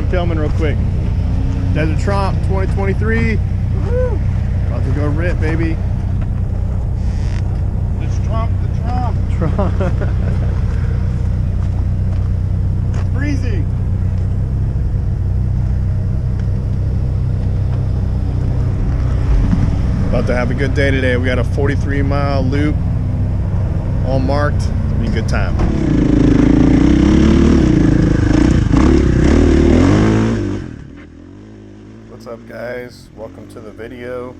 I'm filming real quick. Desert Tromp 2023. Woo! About to go rip, baby. It's Tromp the Tromp. Tromp. It's freezing. About to have a good day today. We got a 43-mile loop, all marked. It'll be a good time. What's up, guys? Welcome to the video.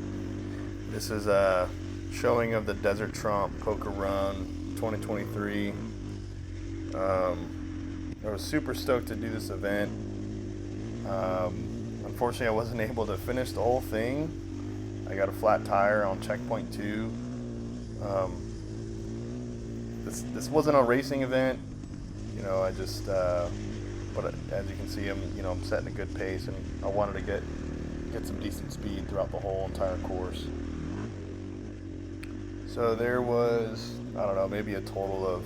This is a showing of the Desert Tromp Poker Run 2023. I was super stoked to do this event. Unfortunately, I wasn't able to finish the whole thing. I got a flat tire on checkpoint 2. This wasn't a racing event, you know. I just, but as you can see, I'm setting a good pace, and I wanted to get some decent speed throughout the whole entire course. So there was, I don't know, maybe a total of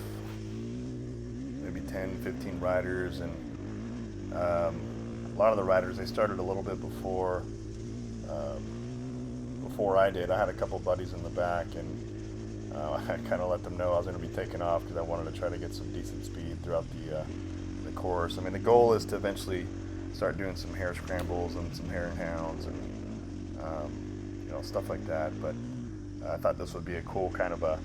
maybe 10, 15 riders, and a lot of the riders, they started a little bit before I did. I had a couple buddies in the back, and I kind of let them know I was going to be taking off because I wanted to try to get some decent speed throughout the course. I mean, the goal is to eventually start doing some hare scrambles and some hare and hounds and stuff like that. But I thought this would be a cool kind of a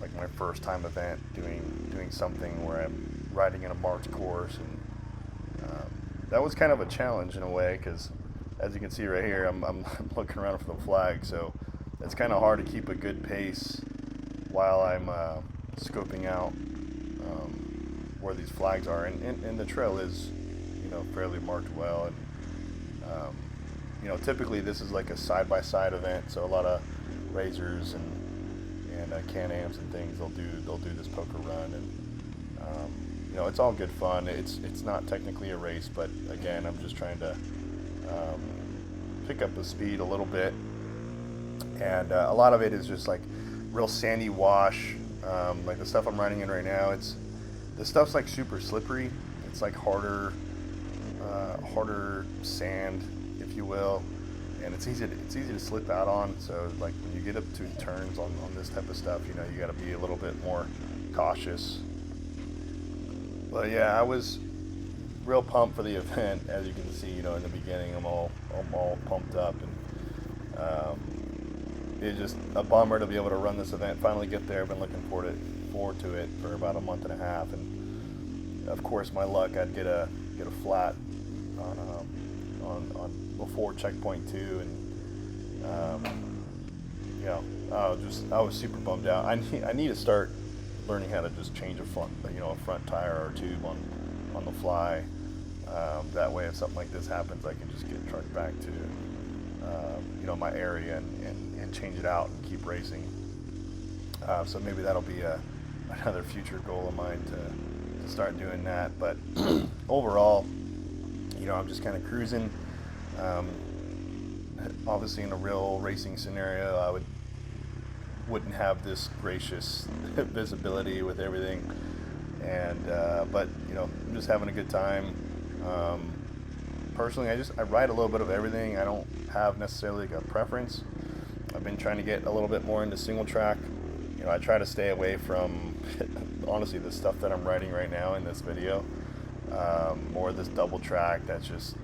like my first time event doing something where I'm riding in a marked course, and that was kind of a challenge in a way because, as you can see right here, I'm looking around for the flag, so it's kind of hard to keep a good pace while I'm scoping out where these flags are, and the trail is, fairly marked well, and typically this is like a side-by-side event, so a lot of razors and Can-Ams and things, they'll do this poker run, and it's all good fun. It's not technically a race, but again, I'm just trying to pick up the speed a little bit, and a lot of it is just like real sandy wash, like the stuff I'm riding in right now. The stuff's like super slippery. It's like harder sand, if you will, and it's easy to slip out on. So like when you get up to turns on this type of stuff, you got to be a little bit more cautious. But yeah, I was real pumped for the event. As you can see, in the beginning, I'm all pumped up, and it's just a bummer to be able to run this event. Finally get there. I've been looking forward to it for about a month and a half, and of course, my luck, I'd get a flat on before checkpoint 2, and I was super bummed out. I need to start learning how to just change a front tire or tube on the fly. That way, if something like this happens, I can just get trucked back to my area and change it out and keep racing. So maybe that'll be another future goal of mine to start doing that. But overall, I'm just kind of cruising. Obviously, in a real racing scenario, I wouldn't have this gracious visibility with everything, and but I'm just having a good time. Personally, I ride a little bit of everything. I don't have necessarily like a preference. I've been trying to get a little bit more into single track. I try to stay away from honestly the stuff that I'm riding right now in this video. More of this double track that's just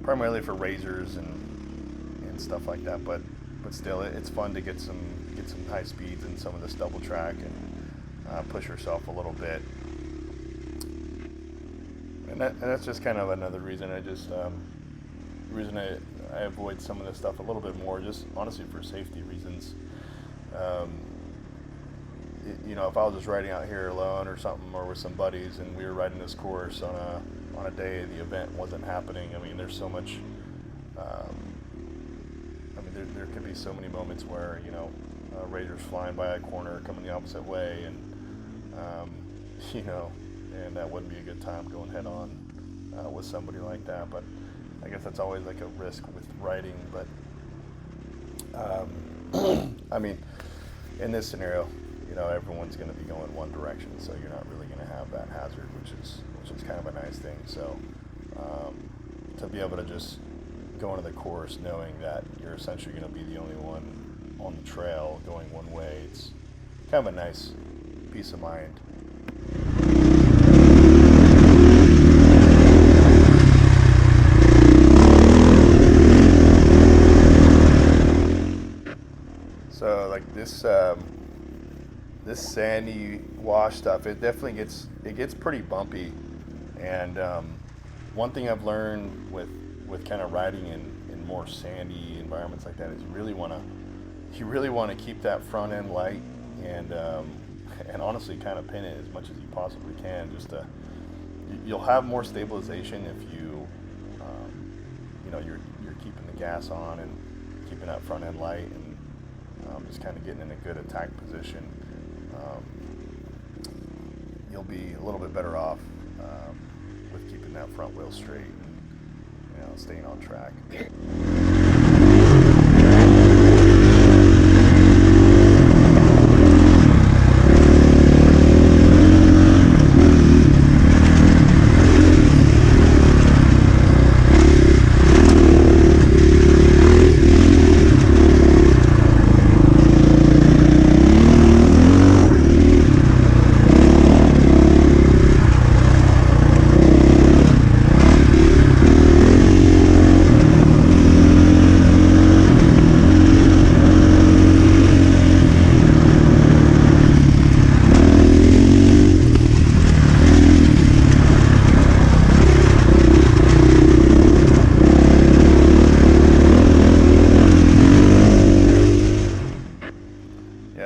primarily for razors and stuff like that. But still, it's fun to get some high speeds in some of this double track and push yourself a little bit. And that's just kind of another reason I avoid some of this stuff a little bit more, just honestly for safety reasons. If I was just riding out here alone or something, or with some buddies, and we were riding this course on a day the event wasn't happening, I mean, there's so much. There could be so many moments where razors flying by a corner coming the opposite way, and and that wouldn't be a good time going head on with somebody like that. But I guess that's always like a risk with riding. But I mean, in this scenario, you know, everyone's going to be going one direction, so you're not really going to have that hazard, which is kind of a nice thing. So to be able to just go into the course knowing that you're essentially going to be the only one on the trail going one way, it's kind of a nice peace of mind. So like this this sandy wash stuff, it definitely gets pretty bumpy. And one thing I've learned with kind of riding in more sandy environments like that is you really want to keep that front end light and honestly kind of pin it as much as you possibly can. You'll have more stabilization if you you know, you're keeping the gas on and keeping that front end light and just kind of getting in a good attack position. You'll be a little bit better off with keeping that front wheel straight and, you know, staying on track.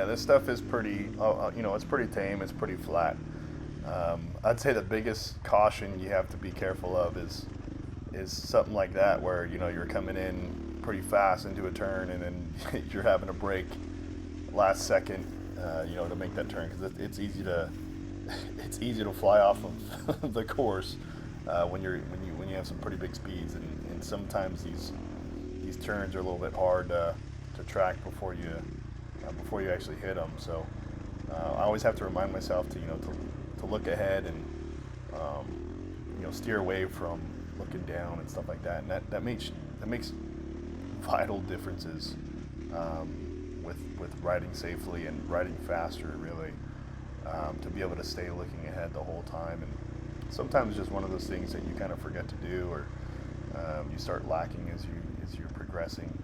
This stuff is pretty, you know, it's pretty tame, it's pretty flat. I'd say the biggest caution you have to be careful of is something like that where, you know, you're coming in pretty fast into a turn and then you're having to brake last second, you know, to make that turn, because it's easy to fly off of the course when you have some pretty big speeds, and sometimes these turns are a little bit hard to track before you actually hit them. So I always have to remind myself to, you know, to look ahead and you know, steer away from looking down and stuff like that. And that makes vital differences with riding safely and riding faster, really, to be able to stay looking ahead the whole time. And sometimes it's just one of those things that you kind of forget to do, or you start lacking as you're progressing.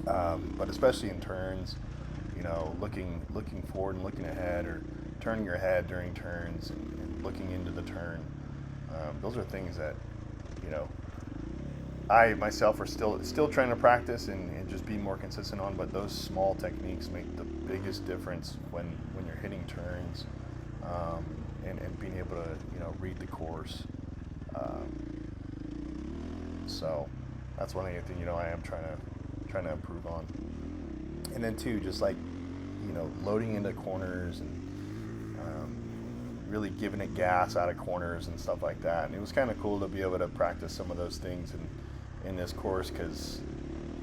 But especially in turns, you know, looking forward and looking ahead, or turning your head during turns and looking into the turn. Those are things that, you know, I myself are still trying to practice and just be more consistent on. But those small techniques make the biggest difference when you're hitting turns, and being able to, you know, read the course. So that's one thing, you know, I am trying to improve on. And then too, just like, you know, loading into corners and really giving it gas out of corners and stuff like that. And it was kind of cool to be able to practice some of those things in this course, because,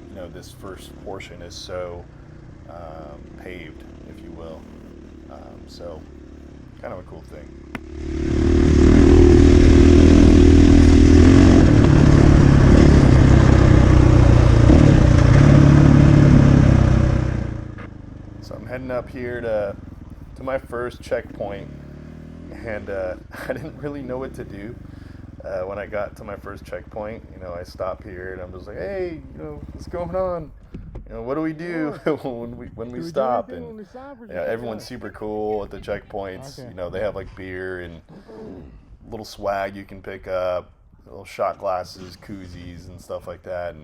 you know, this first portion is so paved, if you will. So kind of a cool thing. Heading up here to my first checkpoint, and I didn't really know what to do when I got to my first checkpoint. You know, I stopped here and I'm just like, hey, you know, what's going on? You know, what do we do when we stop? And you know, everyone's super cool at the checkpoints. Okay. You know, they have like beer and little swag you can pick up, little shot glasses, koozies, and stuff like that.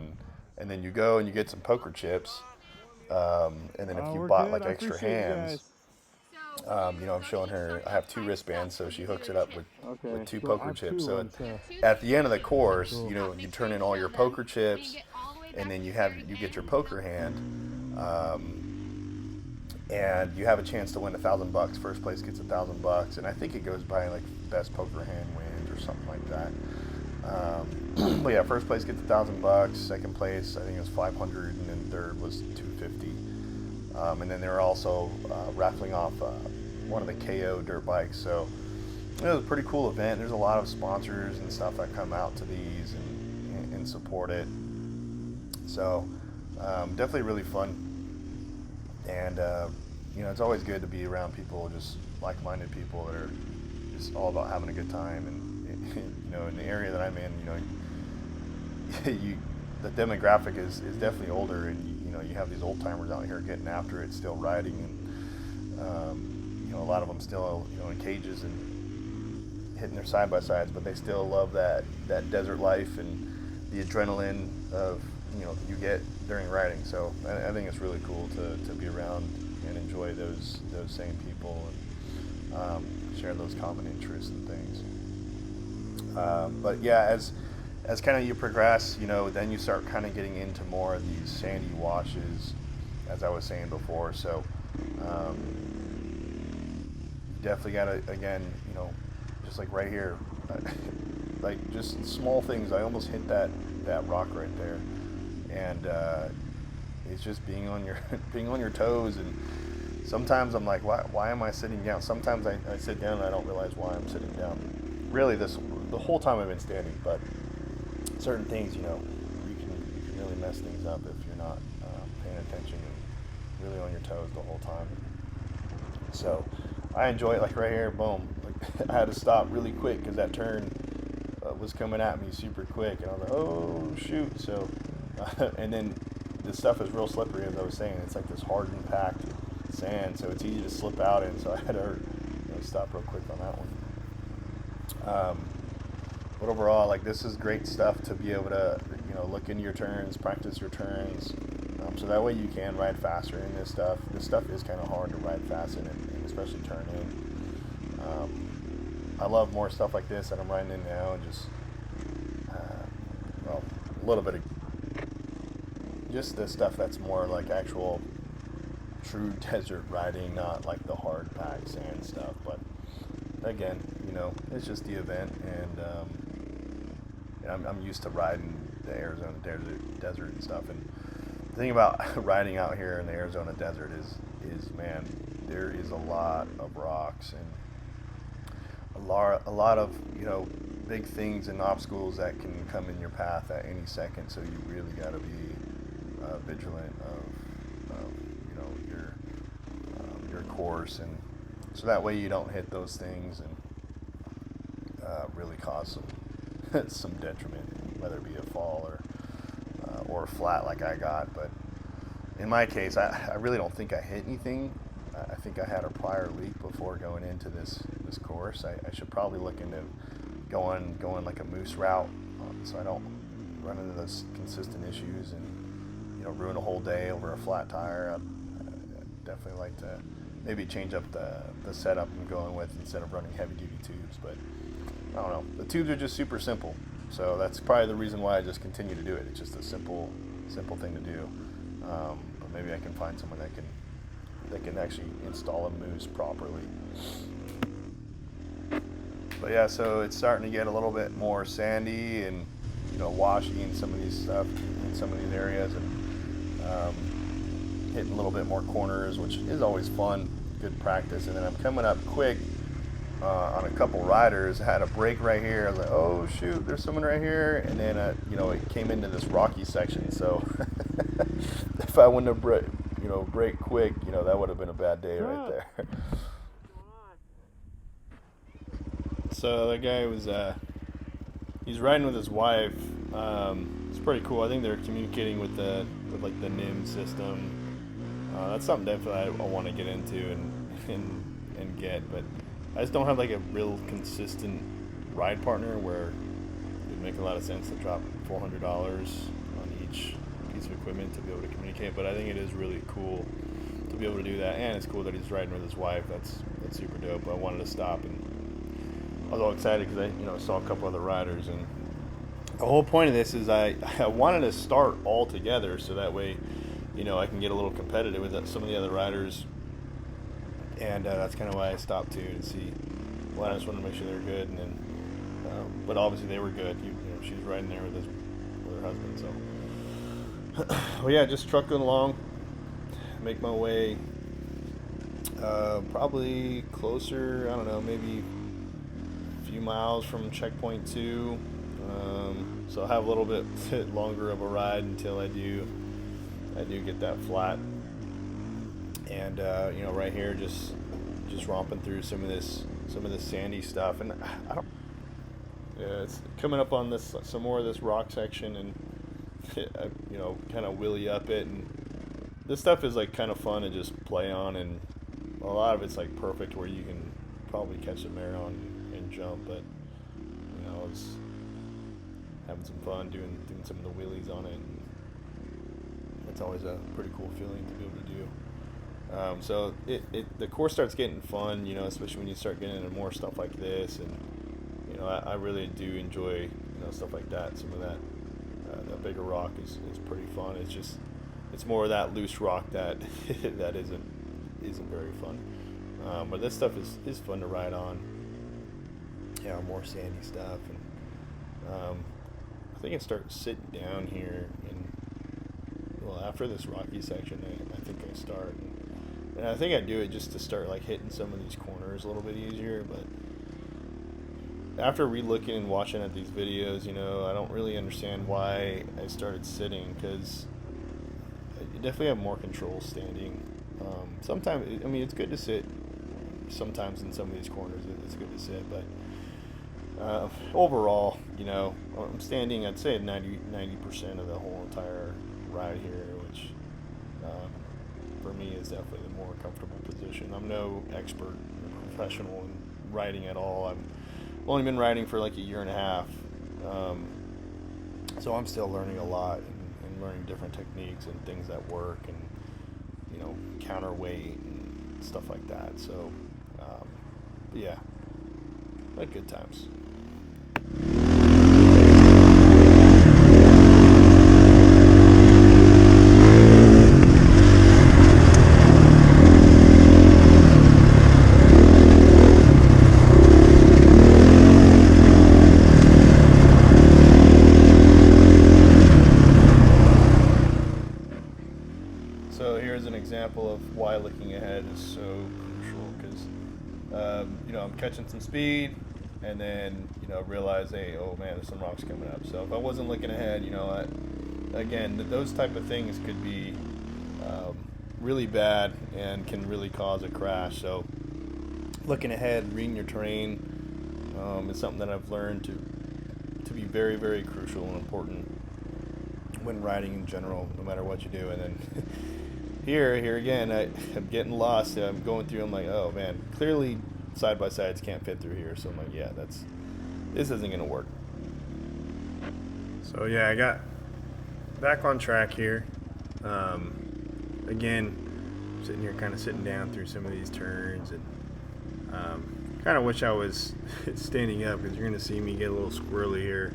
And then you go and you get some poker chips. And then if you bought like extra hands, you know, I'm showing her, I have 2 wristbands, so she hooks it up with 2 poker chips. So at the end of the course, you know, you turn in all your poker chips, and then you get your poker hand, and you have a chance to win $1,000. First place gets $1,000, and I think it goes by like best poker hand wins or something like that. But yeah, first place gets $1,000. Second place, I think it was $500, and then third was $250. And then they were also raffling off one of the KO dirt bikes. So it was a pretty cool event. There's a lot of sponsors and stuff that come out to these and support it. So definitely really fun. And it's always good to be around people, just like-minded people that are just all about having a good time. And in the area that I'm in, the demographic is definitely older, and you have these old timers out here getting after it, still riding, and a lot of them still in cages and hitting their side by sides, but they still love that desert life and the adrenaline of you get during riding. So I think it's really cool to be around and enjoy those same people and share those common interests and things. But yeah, as kind of you progress, then you start kind of getting into more of these sandy washes, as I was saying before. So definitely gotta, again, just like right here, like just small things. I almost hit that rock right there, and it's just being on your toes. And sometimes I'm like, why am I sitting down? Sometimes I sit down and I don't realize why I'm sitting down. Really, the whole time I've been standing, but certain things, you can really mess things up if you're not paying attention and really on your toes the whole time. So I enjoy it. Like right here, boom. Like I had to stop really quick because that turn was coming at me super quick, and I was like, oh shoot. So and then the stuff is real slippery, as I was saying. It's like this hardened, packed sand, so it's easy to slip out in. So I had to stop real quick on that one. But overall, like, this is great stuff to be able to look into your turns, practice your turns, so that way you can ride faster in this stuff. This stuff is kind of hard to ride fast in, and especially turn in. I love more stuff like this that I'm riding in now, and just a little bit of just the stuff that's more like actual true desert riding, not like the hard packed sand stuff. But again, it's just the event, and I'm used to riding the Arizona desert and stuff. And the thing about riding out here in the Arizona desert is man, there is a lot of rocks and a lot of big things and obstacles that can come in your path at any second. So you really got to be vigilant of your course, and so that way you don't hit those things and really cause some detriment, whether it be a fall or a flat like I got. But in my case, I really don't think I hit anything. I think I had a prior leak before going into this course. I should probably look into going like a moose route, so I don't run into those consistent issues and ruin a whole day over a flat tire. I'd definitely like to maybe change up the setup I'm going with instead of running heavy duty tubes. But I don't know, the tubes are just super simple, so that's probably the reason why I just continue to do it. It's just a simple thing to do. But maybe I can find someone that can actually install a moose properly. But yeah, so it's starting to get a little bit more sandy and washy in some of these stuff in some of these areas, and hitting a little bit more corners, which is always fun, good practice. And then I'm coming up quick on a couple riders. I had a break right here. I was like, oh shoot, there's someone right here. And then it came into this rocky section, so if I wouldn't have break quick, that would have been a bad day right there. So that guy was he's riding with his wife. It's pretty cool. I think they're communicating with like the NIM system. That's something definitely I want to get into and get, but I just don't have like a real consistent ride partner where it would make a lot of sense to drop $400 on each piece of equipment to be able to communicate. But I think it is really cool to be able to do that, and it's cool that he's riding with his wife. That's super dope. I wanted to stop, and I was all excited because I saw a couple other riders, and the whole point of this is I wanted to start all together so that way I can get a little competitive with some of the other riders, and that's kind of why I stopped too, to see. Well, I just wanted to make sure they were good, and then but obviously they were good. She was riding there with her husband, so well, yeah, just trucking along. make my way probably closer, I don't know, maybe a few miles from checkpoint 2. So I'll have a little bit longer of a ride until I do get that flat. And you know, right here, just romping through some of this sandy stuff, and I don't. Yeah, it's coming up on this some more of this rock section, and you know, kind of wheelie up it, and this stuff is like kind of fun to just play on, and a lot of it's like perfect where you can probably catch a mare on and jump, but you know, I was having some fun doing some of the wheelies on it. And it's always a pretty cool feeling to be able to do. So the course starts getting fun, you know, especially when you start getting into more stuff like this, and you know, I really do enjoy, you know, stuff like that. Some of that bigger rock is pretty fun. It's more of that loose rock that that isn't very fun. But this stuff is fun to ride on. Yeah, more sandy stuff, and I think I start sitting down here, and well, after this rocky section, I think I start. And I think I do it just to start like hitting some of these corners a little bit easier, but after re-looking and watching at these videos, you know, I don't really understand why I started sitting, because you definitely have more control standing. Sometimes, I mean, it's good to sit sometimes in some of these corners, it's good to sit, but overall, you know, I'm standing, I'd say 90% of the whole entire ride here, which for me is definitely the more comfortable position. I'm no expert or professional in riding at all. I've only been riding for like a year and a half, so I'm still learning a lot and learning different techniques and things that work, and you know, counterweight and stuff like that. So yeah, like good times. So here's an example of why looking ahead is so crucial, because you know, I'm catching some speed, and then you know, realize, hey, oh man, there's some rocks coming up. So if I wasn't looking ahead, you know, again, those type of things could be really bad and can really cause a crash. So looking ahead, reading your terrain is something that I've learned to be very, very crucial and important when riding in general, no matter what you do. And then here again, I'm getting lost. I'm going through, I'm like, oh man, clearly side by sides can't fit through here. So I'm like, yeah, this isn't gonna work. So yeah, I got back on track here. Again, sitting here, kind of sitting down through some of these turns, and kind of wish I was standing up, because you're gonna see me get a little squirrely here.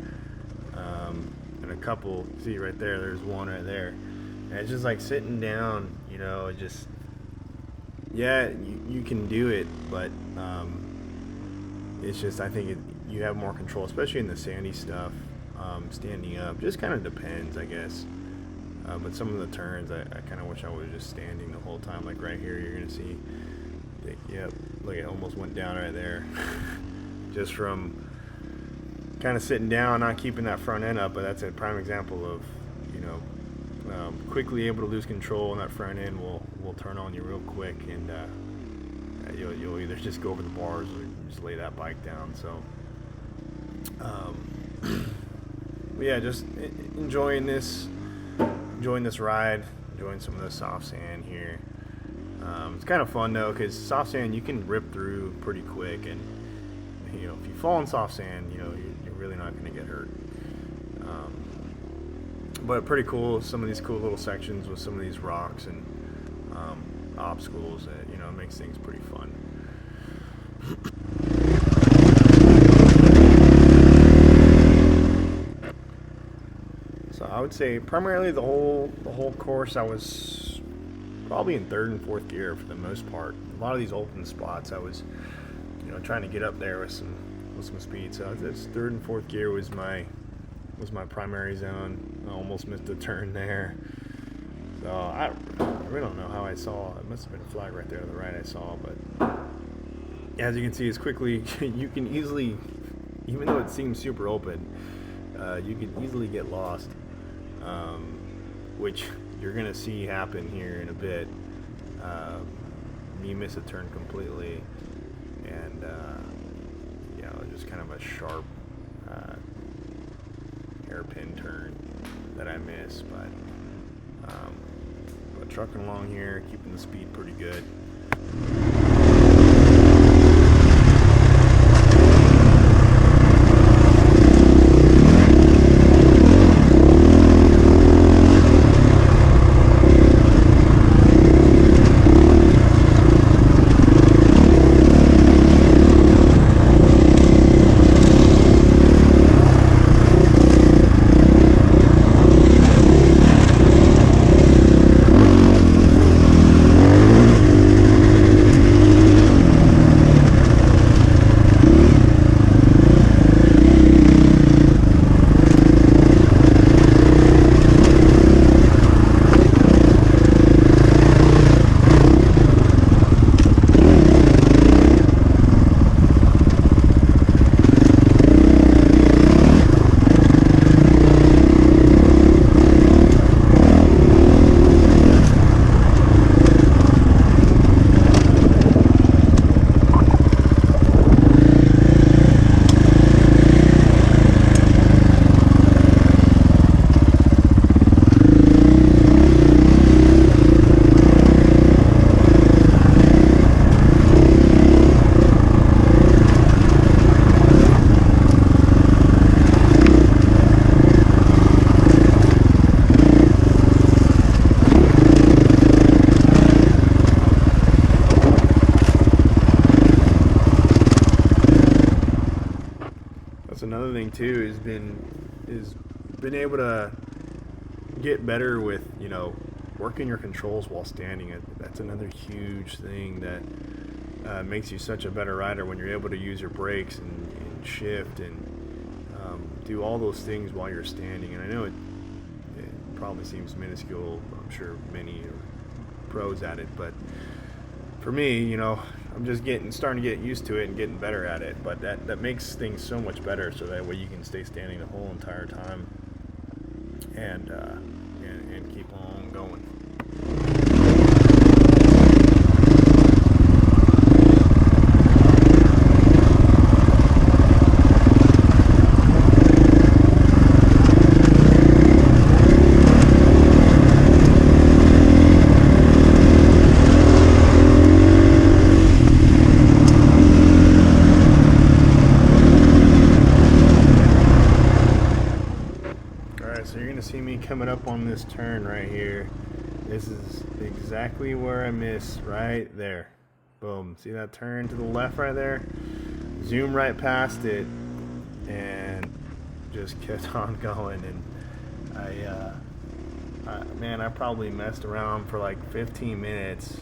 And a couple, see right there, there's one right there. And it's just like sitting down, you know, just, yeah, you can do it, but it's just, I think you have more control, especially in the sandy stuff. Standing up just kind of depends, I guess. But some of the turns, I kind of wish I was just standing the whole time. Like right here, you're gonna see, yep, look, it almost went down right there, just from kind of sitting down, not keeping that front end up. But that's a prime example of, you know, quickly able to lose control, and that front end will turn on you real quick, and you'll either just go over the bars or just lay that bike down. So yeah, just enjoying this ride, enjoying some of the soft sand here. It's kind of fun though, because soft sand you can rip through pretty quick, and you know, if you fall in soft sand, you know, you're really not going to get hurt. But pretty cool, some of these cool little sections with some of these rocks and obstacles. You know, it makes things pretty fun. So I would say primarily the whole course, I was probably in third and fourth gear for the most part. A lot of these open spots, I was, you know, trying to get up there with some speed. So this third and fourth gear was my primary zone. I almost missed a turn there. So I really don't know how I saw. It must have been a flag right there to the right I saw, but as you can see, as quickly you can easily, even though it seems super open, you can easily get lost, which you're gonna see happen here in a bit. You miss a turn completely, and yeah, just kind of a sharp hairpin turn that I missed, but trucking along here, keeping the speed pretty good. Another thing too is been able to get better with, you know, working your controls while standing. That's another huge thing that makes you such a better rider, when you're able to use your brakes and shift and do all those things while you're standing. And I know it probably seems minuscule. I'm sure many are pros at it, but for me, you know, I'm just starting to get used to it and getting better at it. But that makes things so much better, so that way you can stay standing the whole entire time and keep on going. So you're gonna see me coming up on this turn right here. This is exactly where I miss, right there. Boom. See that turn to the left right there? Zoom right past it and just kept on going. And man, I probably messed around for like 15 minutes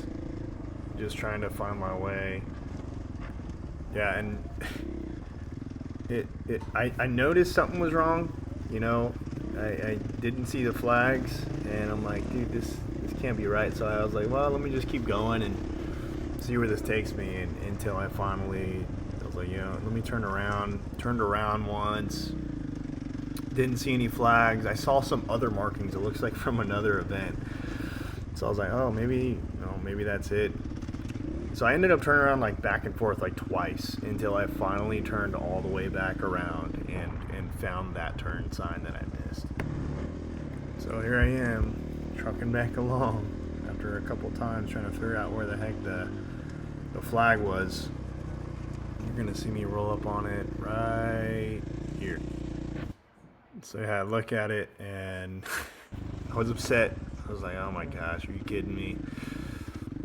just trying to find my way. Yeah, and I noticed something was wrong, you know. I didn't see the flags, and I'm like, dude, this can't be right. So I was like, well, let me just keep going and see where this takes me. And until I was like, you know, let me turn around. Turned around once, didn't see any flags. I saw some other markings, it looks like from another event. So I was like, oh, maybe that's it. So I ended up turning around like back and forth like twice until I finally turned all the way back around and found that turn sign that I missed. So here I am, trucking back along after a couple times trying to figure out where the heck the flag was. You're gonna see me roll up on it right here. So yeah, I look at it and I was upset. I was like, oh my gosh, are you kidding me?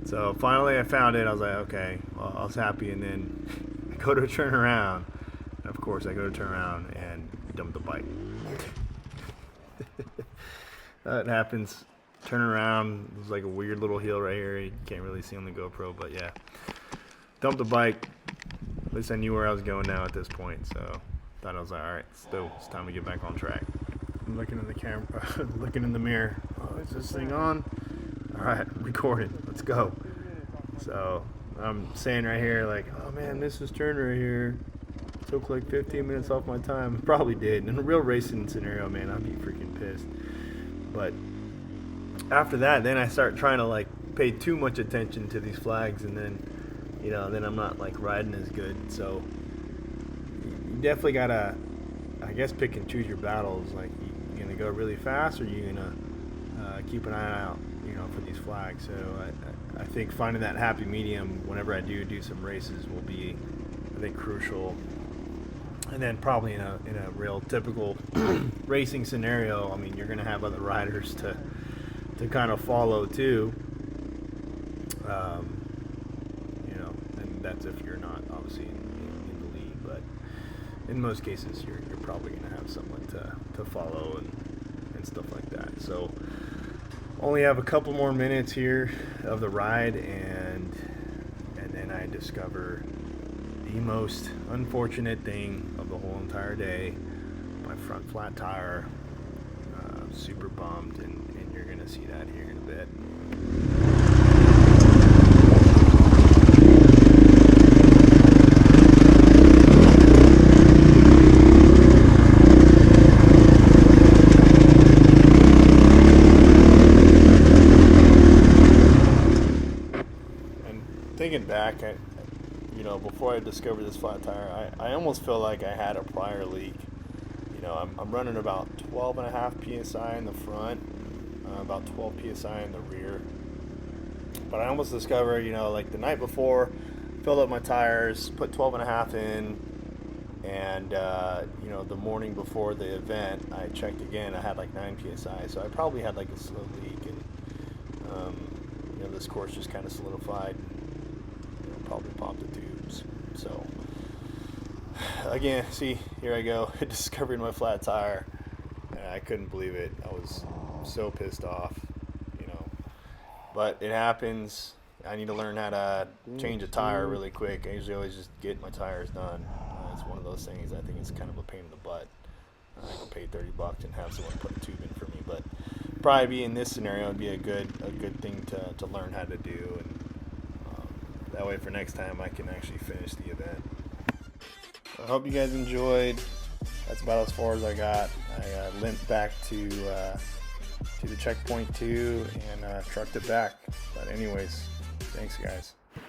So finally I found it. I was like, okay, well, I was happy. And then I go to turn around. And of course, I go to turn around and dump the bike. That happens. Turn around. There's like a weird little hill right here. You can't really see on the GoPro, but yeah. Dumped the bike. At least I knew where I was going now at this point. So thought I was like, all right, it's time to get back on track. I'm looking in the camera, looking in the mirror. Oh Is this thing on? All right, recording. Let's go. So I'm saying right here, like, oh man, Mrs. Turner right here took like 15 minutes off my time. Probably did. In a real racing scenario, man, I'd be freaking pissed. But after that, then I start trying to like pay too much attention to these flags, and then, you know, then I'm not like riding as good. So you definitely gotta, I guess, pick and choose your battles. Like, you gonna go really fast, or you gonna keep an eye out, you know, for these flags. So I think finding that happy medium whenever I do some races will be, I think, crucial. And then probably in a real typical racing scenario, I mean, you're gonna have other riders to kind of follow too. You know, and that's if you're not obviously in the lead, but in most cases you're probably gonna have someone to follow and stuff like that. So only have a couple more minutes here of the ride, and then I discover the most unfortunate thing of the whole entire day: my front flat tire. Super bummed, and you're gonna see that here in a bit. Thinking back, you know, before I discovered this flat tire, I almost feel like I had a prior leak. You know, I'm running about 12.5 psi in the front, about 12 psi in the rear. But I almost discovered, you know, like the night before, filled up my tires, put 12.5 in, and you know, the morning before the event, I checked again. I had like 9 psi, so I probably had like a slow leak, and you know, this course just kind of solidified. Probably popped the tubes. So again, see, here I go, discovering my flat tire, and I couldn't believe it. I was so pissed off, you know, but it happens. I need to learn how to change a tire really quick. I usually always just get my tires done. It's one of those things. I think it's kind of a pain in the butt. I can pay $30 and have someone put a tube in for me, but probably be in this scenario would be a good thing to learn how to do, and that way for next time I can actually finish the event. I hope you guys enjoyed. That's about as far as I got. I limped back to the checkpoint 2 and trucked it back. But anyways, thanks guys.